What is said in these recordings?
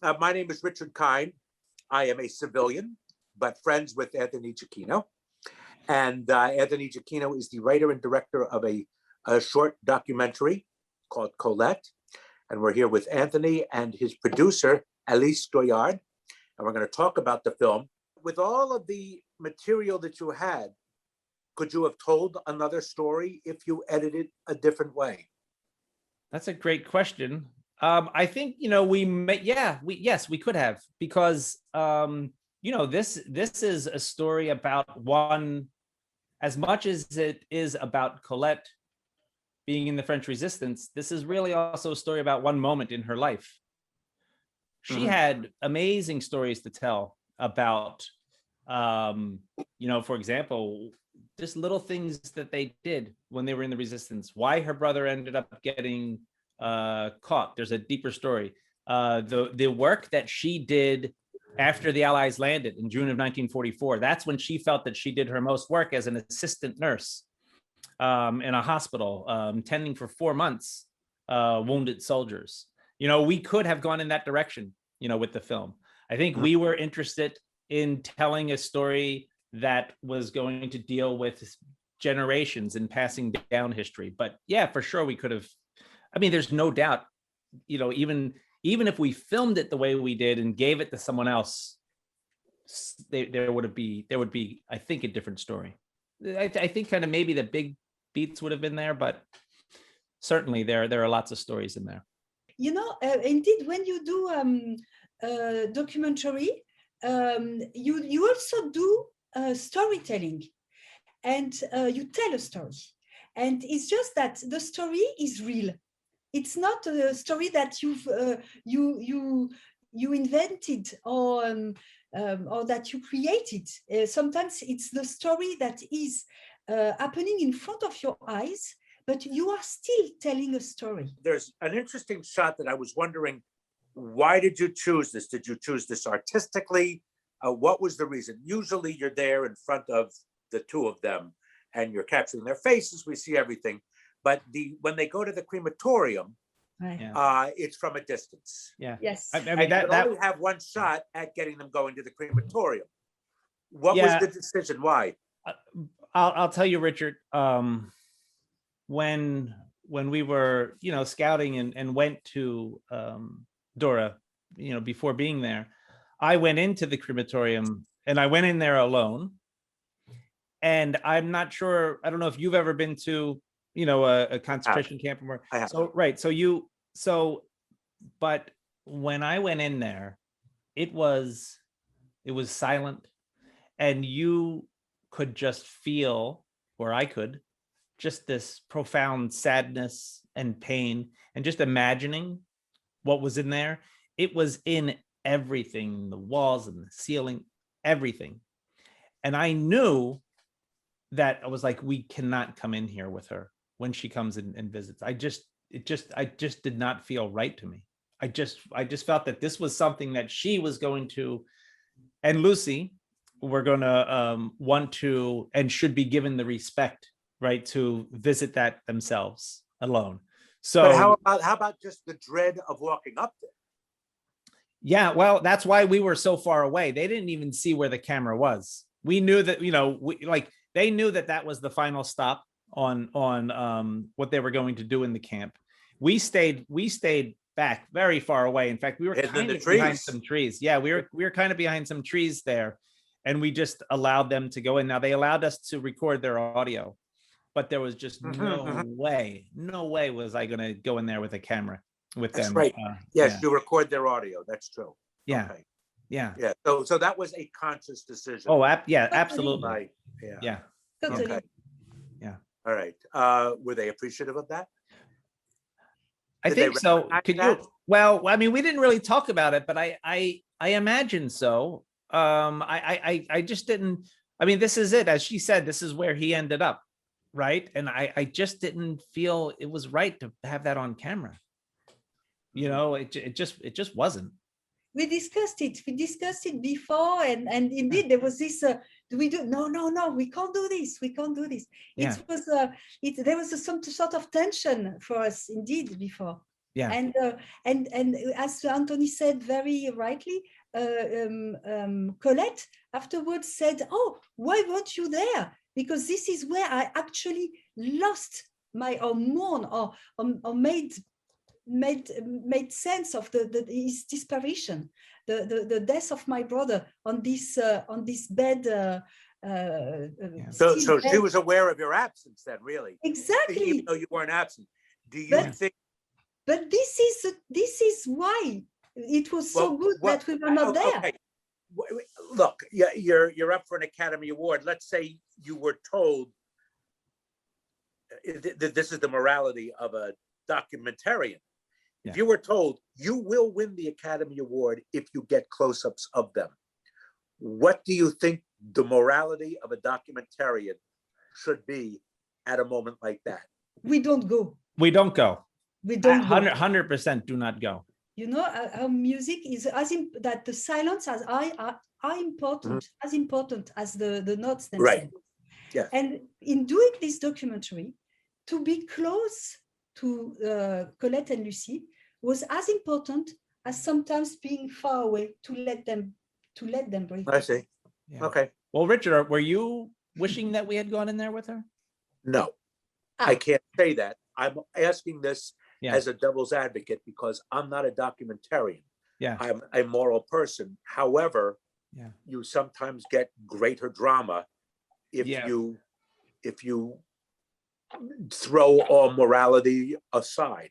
My name is Richard Kine. I am a civilian, but friends with Anthony Giacchino. And Anthony Giacchino is the writer and director of a short documentary called Colette. And we're here with Anthony and his producer, Alice Doyard. And we're going to talk about the film. With all of the material that you had, could you have told another story if you edited a different way? That's a great question. I think, yes, we could have, because, this is a story about one, as much as it is about Colette being in the French Resistance, this is really also a story about one moment in her life. She had amazing stories to tell about, for example, just little things that they did when they were in the Resistance, why her brother ended up getting caught. There's a deeper story. The work that she did after the Allies landed in June of 1944, that's when she felt that she did her most work as an assistant nurse in a hospital, tending for 4 months wounded soldiers. We could have gone in that direction, with the film. I think we were interested in telling a story that was going to deal with generations and passing down history. But yeah, for sure we could have. I mean, there's no doubt, even if we filmed it the way we did and gave it to someone else, there would be, I think, a different story. I think kind of maybe the big beats would have been there, but certainly there are lots of stories in there. Indeed, when you do documentary, you also do storytelling, and you tell a story, and it's just that the story is real. It's not a story that you invented or that you created. Sometimes it's the story that is happening in front of your eyes, but you are still telling a story. There's an interesting shot that I was wondering, why did you choose this? Did you choose this artistically? What was the reason? Usually you're there in front of the two of them and you're capturing their faces, we see everything. But when they go to the crematorium, it's from a distance. Yeah. Yes. I mean, that only have one shot at getting them going to the crematorium. What was the decision? Why? I'll tell you, Richard. When we were, scouting and went to Dora, before being there, I went into the crematorium and I went in there alone. And I'm not sure, I don't know if you've ever been to, a concentration camp. I have. So, right. But when I went in there, it was silent, and you could just feel, or I could, just this profound sadness and pain, and just imagining what was in there. It was in everything, the walls and the ceiling, everything. And I knew that I was like, we cannot come in here with her when she comes in and visits. I just did not feel right to me. I just felt that this was something that she was going to, and Lucy were going to want to and should be given the respect, right, to visit that themselves alone. So but how about just the dread of walking up there? Yeah, well, that's why we were so far away. They didn't even see where the camera was. We knew that, they knew that was the final stop on what they were going to do in the camp. We stayed back very far away. In fact, we were kind of behind some trees. Yeah, we were kind of behind some trees there, and we just allowed them to go in. Now, they allowed us to record their audio, but there was just no way was I going to go in there with a camera with them. That's right. Yes, you record their audio. That's true. Yeah. Okay. Yeah. Yeah. So that was a conscious decision. Oh, yeah, absolutely. Right. Yeah. Totally. Okay. Yeah. All right. Were they appreciative of that? I think so. Could you? Well, I mean, we didn't really talk about it, but I imagine so. I just didn't. I mean, this is it. As she said, this is where he ended up, right? And I just didn't feel it was right to have that on camera. It just wasn't. We discussed it before, and indeed there was this. No, we can't do this. Yeah. There was some sort of tension for us indeed before. Yeah. And as Anthony said very rightly, Colette afterwards said, "Oh, why weren't you there? Because this is where I actually lost my, or mourn, or made sense of his disparition, the death of my brother on this bed." So she was aware of your absence then, really, Exactly. even though you weren't absent. Do you think? But this is why it was so good that we were not there. Okay. Look, you're up for an Academy Award. Let's say you were told that this is the morality of a documentarian. If you were told you will win the Academy Award if you get close-ups of them, what do you think the morality of a documentarian should be at a moment like that? We don't go. We don't go. We don't go. 100% do not go. You know, our music is that the silence are important, as important as the notes themselves. Right. Yeah. And in doing this documentary, to be close to Colette and Lucy was as important as sometimes being far away, to let them breathe. I see. Yeah. Okay. Well, Richard, were you wishing that we had gone in there with her? No, I can't say that. I'm asking this as a devil's advocate because I'm not a documentarian. Yeah. I'm a moral person. However, you sometimes get greater drama if you throw all morality aside.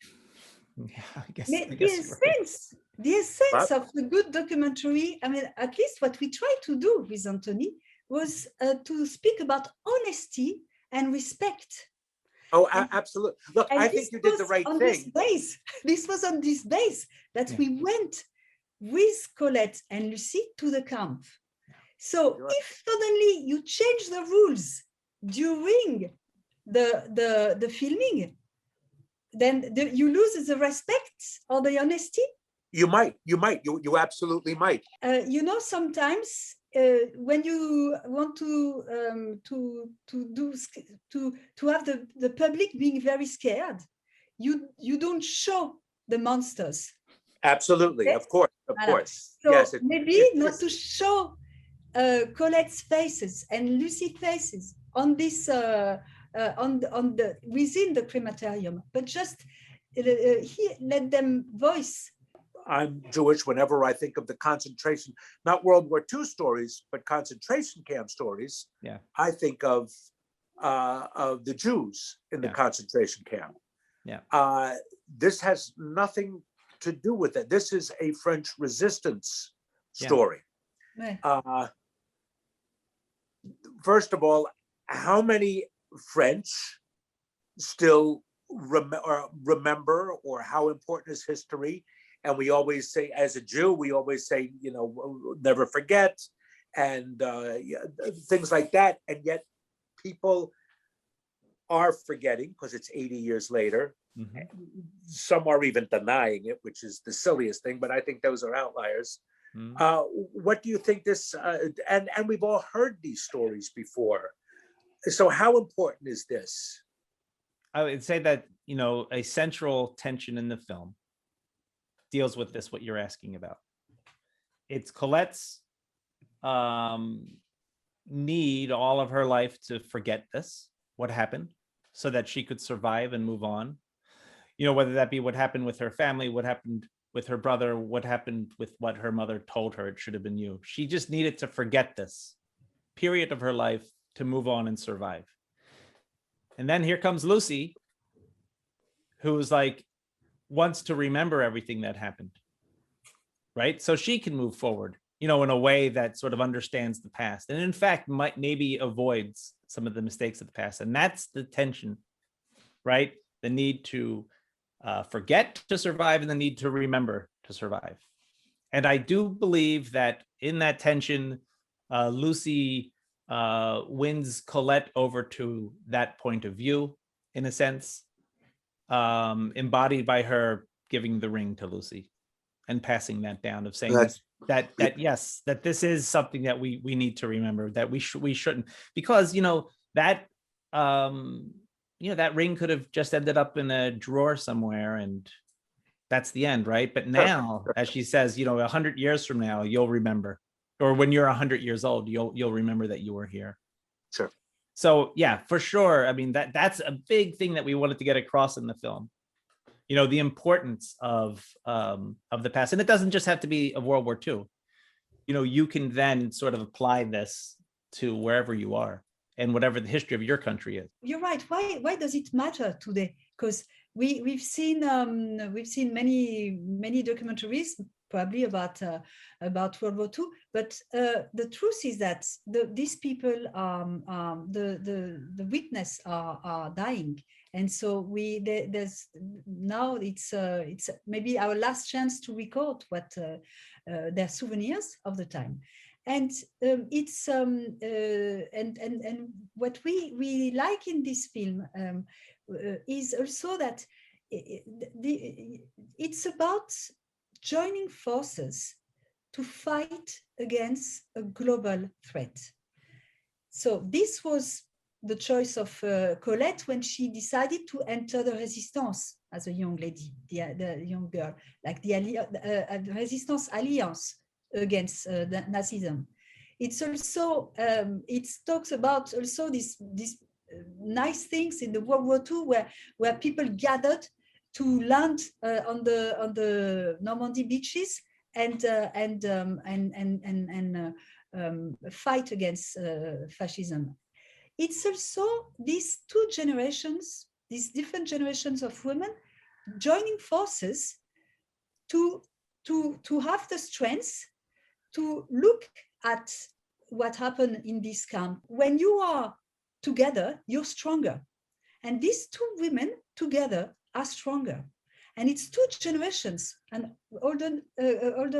Yeah, I guess the essence of the good documentary, I mean, at least what we tried to do with Anthony was to speak about honesty and respect. Oh, absolutely. Look, I think you did the right thing. This was on this base that we went with Colette and Lucy to the camp. So if suddenly you change the rules during the filming, then you lose the respect or the honesty. You absolutely might. You know, sometimes when you want to have the public being very scared, you don't show the monsters. Absolutely, of course. So yes, maybe not to show Colette's faces and Lucy's faces on this within the crematorium, but just let them voice. I'm Jewish. Whenever I think of the concentration, not World War II stories, but concentration camp stories, I think of the Jews in the concentration camp. This has nothing to do with it. This is a French resistance story. First of all, how many French still remember, or how important is history? And we always say, as a Jew, we always say, you know, never forget, and things like that. And yet people are forgetting because it's 80 years later. Some are even denying it, which is the silliest thing, but I think those are outliers. What do you think this, and we've all heard these stories before. So how important is this? I would say that, you know, a central tension in the film deals with this, what you're asking about. It's Colette's need all of her life to forget this, what happened, so that she could survive and move on. You know, whether that be what happened with her family, what happened with her brother, what happened with what her mother told her, it should have been you. She just needed to forget this period of her life to move on and survive. And then here comes Lucy, who's like, wants to remember everything that happened, right? So she can move forward, you know, in a way that sort of understands the past. And in fact, maybe avoids some of the mistakes of the past. And that's the tension, right? The need to forget to survive and the need to remember to survive. And I do believe that in that tension, Lucy wins Colette over to that point of view, in a sense, embodied by her giving the ring to Lucy and passing that down, of saying that yes, that this is something that we need to remember, that we shouldn't, because, you know, that that ring could have just ended up in a drawer somewhere, and that's the end, right? But now, as she says, 100 years from now, you'll remember, or when you're 100 years old, you'll remember that you were here. Sure. So yeah, for sure. I mean, that's a big thing that we wanted to get across in the film. The importance of the past, and it doesn't just have to be of World War II. You can then sort of apply this to wherever you are and whatever the history of your country is. You're right. Why does it matter today? Because we've seen many documentaries probably about World War II, but the truth is that these people the witness are dying, and so there's now it's maybe our last chance to record what their souvenirs of the time. And it's and what we really like in this film is also that it's about joining forces to fight against a global threat. So this was the choice of Colette when she decided to enter the Resistance as a young lady, the young girl, like the Resistance Alliance against Nazism. It's also it talks about also these nice things in the World War II where people gathered to land on the Normandy beaches and fight against fascism. It's also these two generations, these different generations of women joining forces to have the strength to look at what happened in this camp. When you are together, you're stronger. And these two women together are stronger. And it's two generations, an older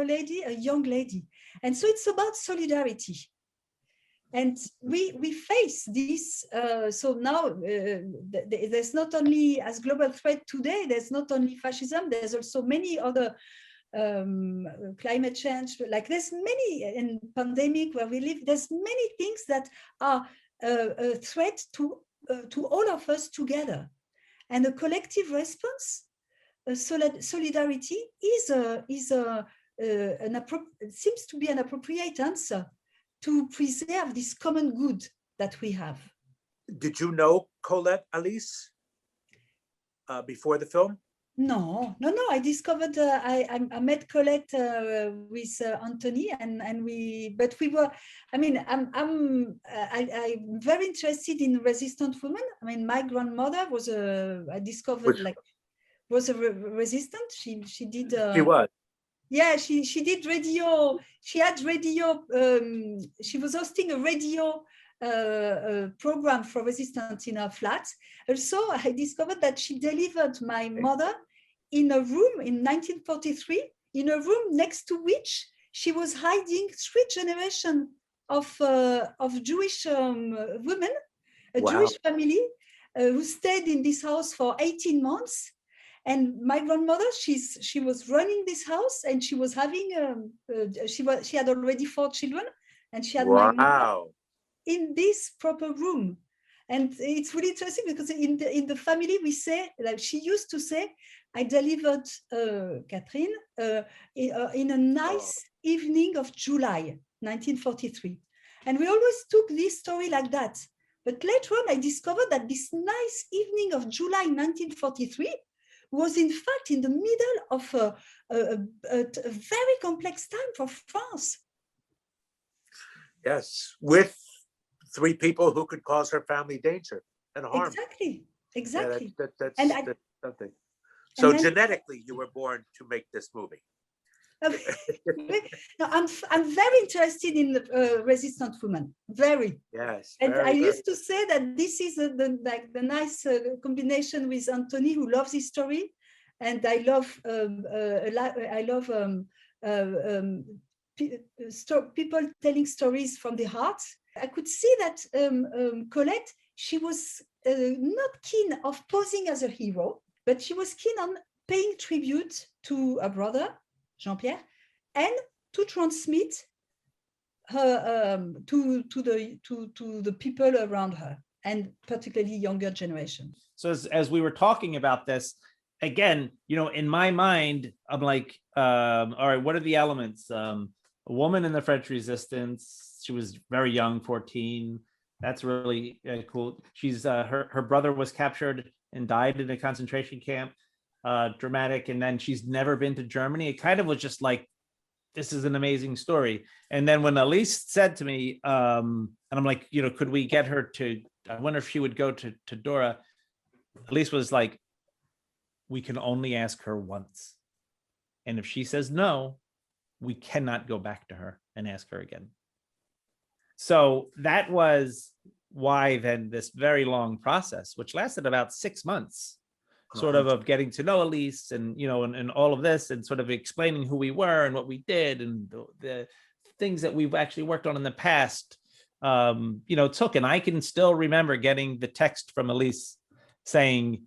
lady, a young lady. And so it's about solidarity. And we face this, so now there's not only, as global threat today, there's not only fascism, there's also many other climate change, like there's many, in pandemic where we live, there's many things that are a threat to all of us together. And a collective response, solidarity seems to be an appropriate answer to preserve this common good that we have. Did you know Colette, Alice, before the film? No. I discovered, I met Colette with Anthony, and we were, I mean, I'm very interested in resistant women. I mean, my grandmother was was a resistant. She did. She was. Yeah, she did radio. She had radio. She was hosting a radio program for resistance in her flat. Also, I discovered that she delivered my mother in a room in 1943, in a room next to which she was hiding 3 generations of Jewish women, a Wow. Jewish family who stayed in this house for 18 months. And my grandmother, she was running this house, and she was having she had already 4 children, and she had my mother in this proper room. And it's really interesting because in the family we say, like she used to say, I delivered Catherine in a nice evening of July 1943, and we always took this story like that. But later on, I discovered that this nice evening of July 1943 was in fact in the middle of a very complex time for France. Yes, with 3 people who could cause her family danger and harm. Exactly. Yeah, that's something. So then, genetically, you were born to make this movie. No, I'm very interested in the resistant women. Very. Yes. And I used to say that this is the nice combination with Anthony, who loves his story, and I love people telling stories from the heart. I could see that Colette, she was not keen of posing as a hero, but she was keen on paying tribute to her brother, Jean-Pierre, and to transmit her to the people around her, and particularly younger generation. So as we were talking about this, again, in my mind, I'm like, all right, what are the elements? A woman in the French Resistance. She was very young, 14. That's really cool. She's her brother was captured and died in a concentration camp. Dramatic. And then she's never been to Germany. It kind of was just like, this is an amazing story. And then when Alice said to me, and I'm like, could we get her to, I wonder if she would go to Dora. Alice was like, we can only ask her once. And if she says no, we cannot go back to her and ask her again. So that was why then this very long process, which lasted about 6 months, sort of getting to know Alice and, and all of this, and sort of explaining who we were and what we did and the things that we've actually worked on in the past, took. And I can still remember getting the text from Alice saying,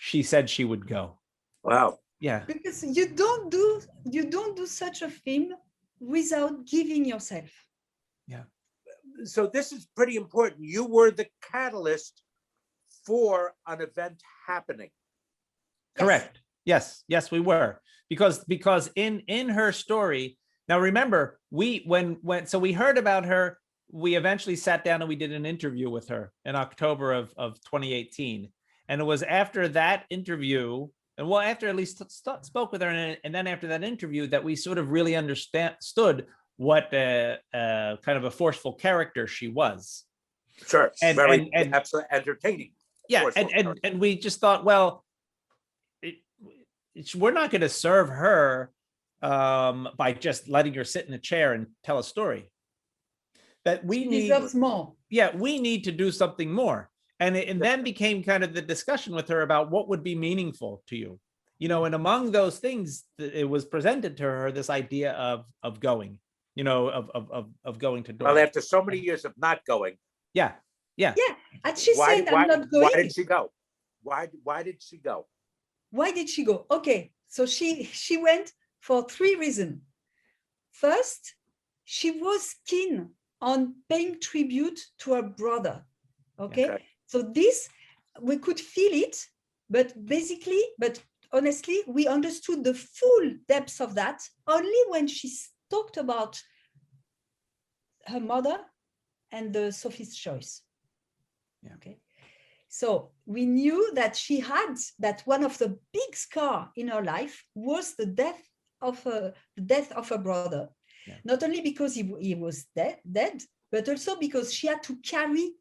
she said she would go. Wow. Yeah. Because you don't do such a film without giving yourself. Yeah. So this is pretty important. You were the catalyst for an event happening. Correct. Yes, we were. Because in her story, now remember, so we heard about her, we eventually sat down and we did an interview with her in October of 2018. And it was after that interview, and after at least spoke with her, and then after that interview, that we sort of really understood what kind of a forceful character she was. Sure. And absolutely entertaining. Yeah, and we just thought, well, we're not going to serve her by just letting her sit in a chair and tell a story. That we deserves more. Yeah, we need to do something more. And then became kind of the discussion with her about what would be meaningful to you. And among those things, it was presented to her, this idea of going, of going to Dora. Well, after so many years of not going. Yeah. And she said, I'm not going. Why did she go? Why did she go? Why did she go? Okay, so she went for 3 reasons. First, she was keen on paying tribute to her brother. Okay. So this, we could feel it, but honestly, we understood the full depths of that only when she talked about her mother and the Sophie's Choice. Yeah. Okay. So we knew that she had that one of the big scars in her life was the death of her brother. Yeah. Not only because he was dead, but also because she had to carry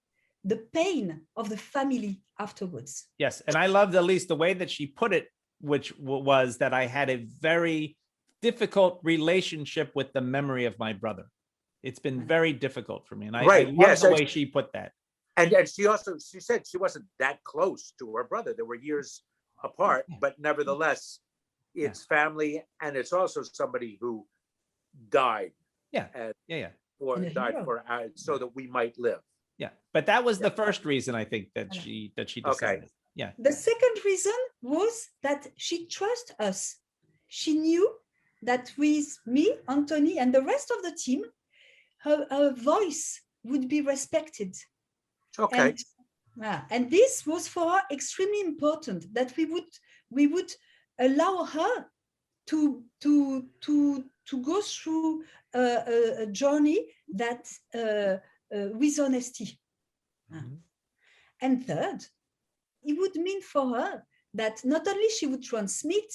the pain of the family afterwards. Yes, and I loved at least the way that she put it, which was that I had a very difficult relationship with the memory of my brother. It's been very difficult for me, and I love the way she put that. And she said she wasn't that close to her brother. There were years apart, but nevertheless, it's family, and it's also somebody who died. So that we might live. Yeah, but that was the first reason I think that she decided. Okay. Yeah. The second reason was that she trusts us. She knew that with me, Anthony, and the rest of the team, her voice would be respected. Okay. And this was for her extremely important, that we would allow her to go through a journey that with honesty. Mm-hmm. And third, it would mean for her that not only she would transmit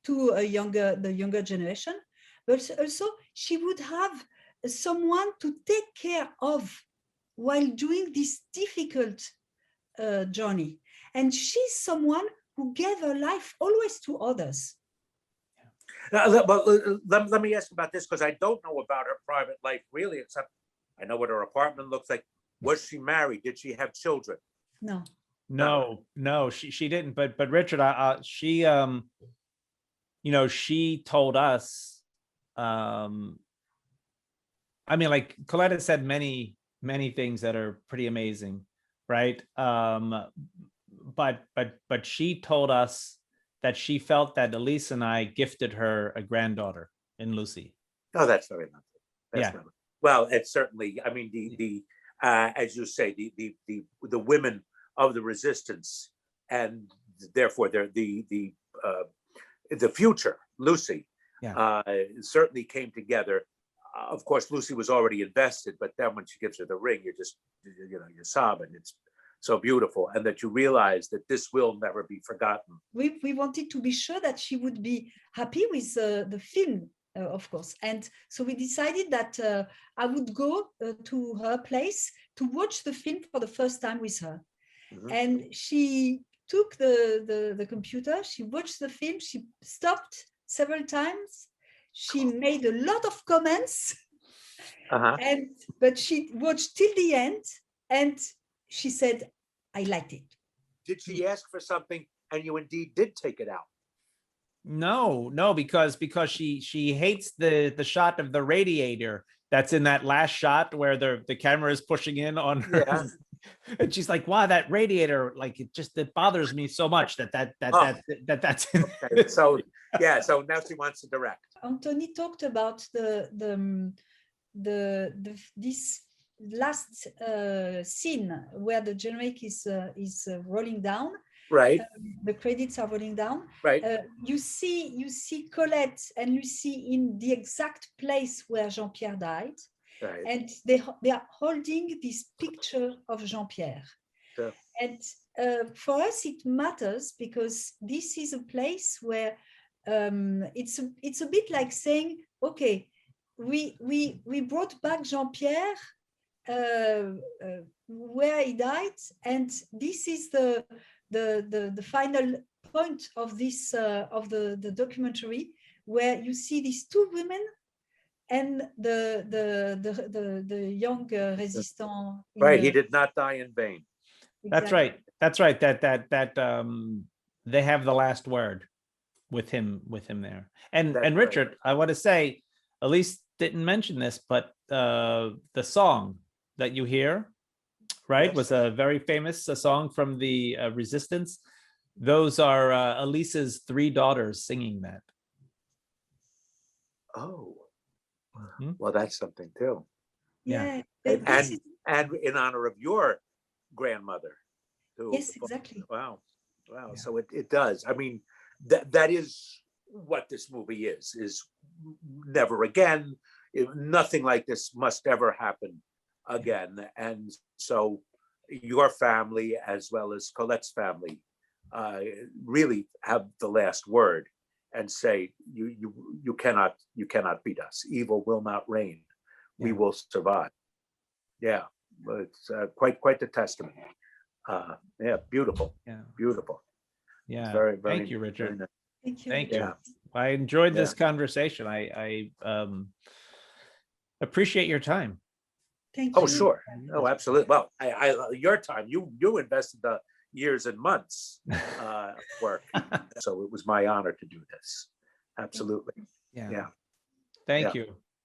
to the younger generation, but also she would have someone to take care of while doing this difficult journey. And she's someone who gave her life always to others. Let me ask about this, because I don't know about her private life really, except I know what her apartment looks like. Was she married? Did she have children? No, she didn't. But Richard, she she told us, I mean, like Colette said many things that are pretty amazing, right? But she told us that she felt that Alice and I gifted her a granddaughter in Lucy. Oh, that's very lovely. Well, it's certainly, I mean, the as you say, the women of the resistance and therefore the future, Lucy, Yeah. certainly came together. Of course, Lucy was already invested, but then when she gives her the ring, you're sobbing. It's so beautiful, and that you realize that this will never be forgotten. We wanted to be sure that she would be happy with the film, of course. And so we decided that I would go to her place to watch the film for the first time with her. Mhm. And she took the computer, she watched the film, she stopped several times, she made a lot of comments, Uh-huh. but she watched till the end, and she said, I liked it. Did she ask for something, and you indeed did take it out? No, because she hates the shot of the radiator that's in that last shot where the camera is pushing in on her. Yeah. And she's like, wow, that radiator, like it bothers me so much that's in Okay, so yeah, so now she wants to direct. Anthony talked about this last scene where the generic is rolling down. Right, The credits are rolling down. right. You see Colette and Lucy in the exact place where Jean-Pierre died, Right. and they are holding this picture of Jean-Pierre. Sure. And for us, it matters because this is a place where it's a bit like saying, okay, we brought back Jean-Pierre where he died, and this is the final point of this of the documentary, where you see these two women and the young resistant. Right, he did not die in vain. That's right. That's right. That they have the last word with him there. And That's right. Richard, I want to say, Elise didn't mention this, but the song that you hear, right, Yes. was a very famous song from the Resistance. Those are Elise's 3 daughters singing that. Oh, Mhm. well, that's something too. Yeah, And in honor of your grandmother. Who, yes, exactly. Wow. Wow. Yeah. So it does. I mean, that is what this movie is never again. Nothing like this must ever happen again. And so your family, as well as Colette's family, really have the last word and say, you cannot beat us. Evil will not reign. We Yeah. will survive. Yeah, but it's quite the testament. Yeah, beautiful, Yeah. beautiful. Yeah. Very, very. Thank you, very Richard. nice. Thank you. Thank you. Yeah. I enjoyed Yeah. this conversation. I appreciate your time. Thank Oh, you. sure. Oh, absolutely. Well, your time, you invested the years and months work. So it was my honor to do this. Absolutely. Yeah. Yeah. Thank Yeah. you.